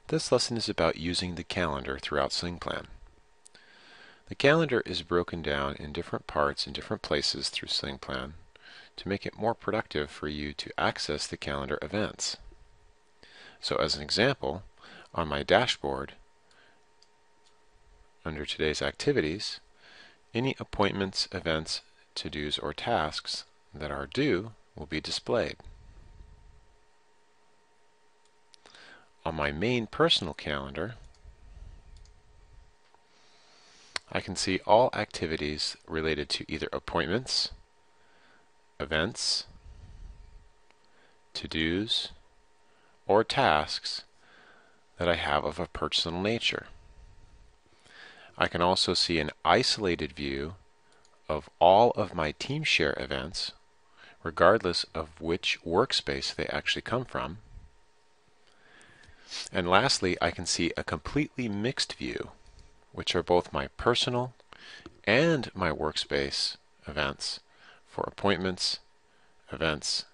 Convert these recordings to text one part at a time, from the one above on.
This lesson is about using the calendar throughout SlingPlan. The calendar is broken down in different parts in different places through SlingPlan to make it more productive for you to access the calendar events. So as an example, on my dashboard, under today's activities, any appointments, events, to-dos, or tasks that are due will be displayed. On my main personal calendar, I can see all activities related to either appointments, events, to-dos, or tasks that I have of a personal nature. I can also see an isolated view of all of my TeamShare events, regardless of which workspace they actually come from. And lastly, I can see a completely mixed view, which are both my personal and my workspace events for appointments, events,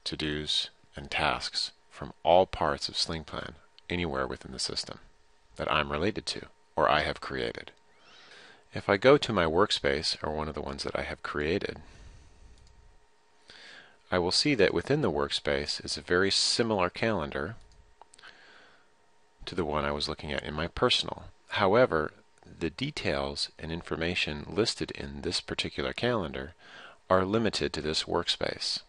to-dos, and tasks from all parts of SlingPlan, anywhere within the system that I'm related to or I have created. If I go to my workspace, or one of the ones that I have created, I will see that within the workspace is a very similar calendar to the one I was looking at in my personal. However, the details and information listed in this particular calendar are limited to this workspace.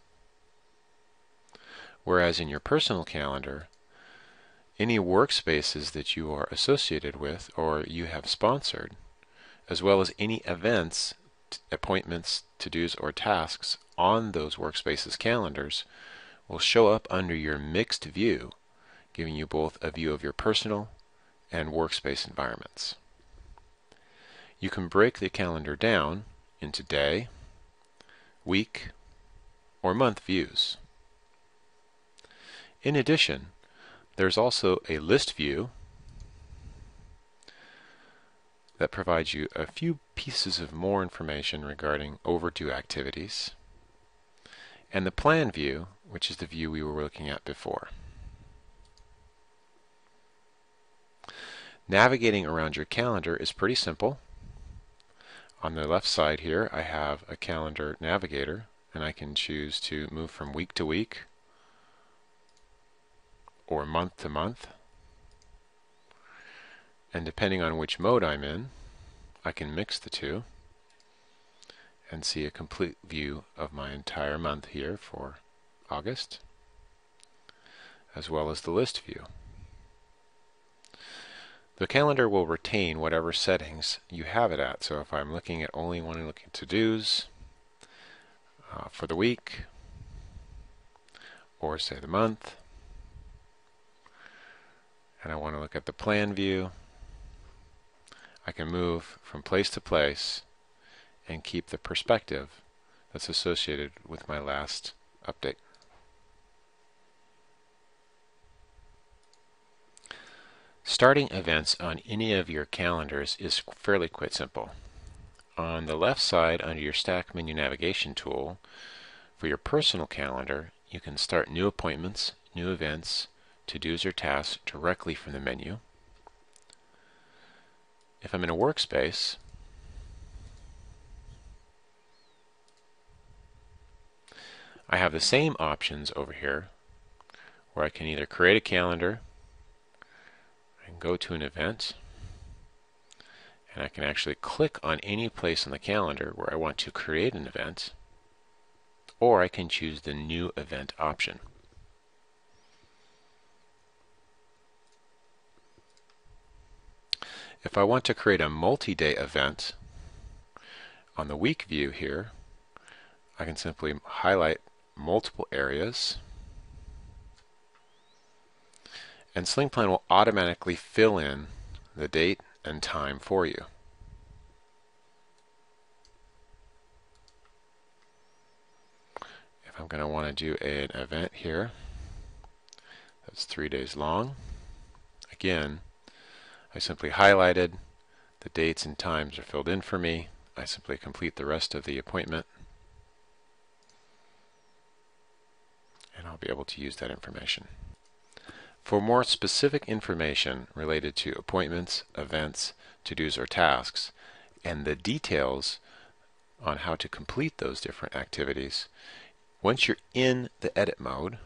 Whereas in your personal calendar, any workspaces that you are associated with or you have sponsored, as well as any events, appointments, to-dos, or tasks on those workspaces calendars will show up under your mixed view, giving you both a view of your personal and workspace environments. You can break the calendar down into day, week, or month views. In addition, there's also a list view that provides you a few pieces of more information regarding overdue activities, and the plan view, which is the view we were looking at before. Navigating around your calendar is pretty simple. On the left side here, I have a calendar navigator, and I can choose to move from week to week or month to month. And depending on which mode I'm in, I can mix the two and see a complete view of my entire month here for August, as well as the list view. The calendar will retain whatever settings you have it at. So if I'm looking at only looking at to-dos for the week, or say the month, and I want to look at the plan view, I can move from place to place and keep the perspective that's associated with my last update. Starting events on any of your calendars is fairly quite simple. On the left side, under your Stack Menu Navigation tool, for your personal calendar, you can start new appointments, new events, to-dos, or tasks directly from the menu. If I'm in a workspace, I have the same options over here, where I can either create a calendar and go to an event, and I can actually click on any place on the calendar where I want to create an event, or I can choose the new event option. If I want to create a multi-day event, on the week view here, I can simply highlight multiple areas, and SlingPlan will automatically fill in the date and time for you. If I'm going to want to do an event here that's 3 days long, again, I simply highlighted, the dates and times are filled in for me. I simply complete the rest of the appointment, and I'll be able to use that information. For more specific information related to appointments, events, to-dos, or tasks, and the details on how to complete those different activities, once you're in the edit mode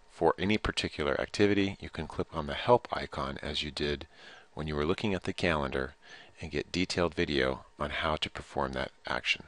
for any particular activity, you can click on the help icon as you did when you were looking at the calendar and get detailed video on how to perform that action.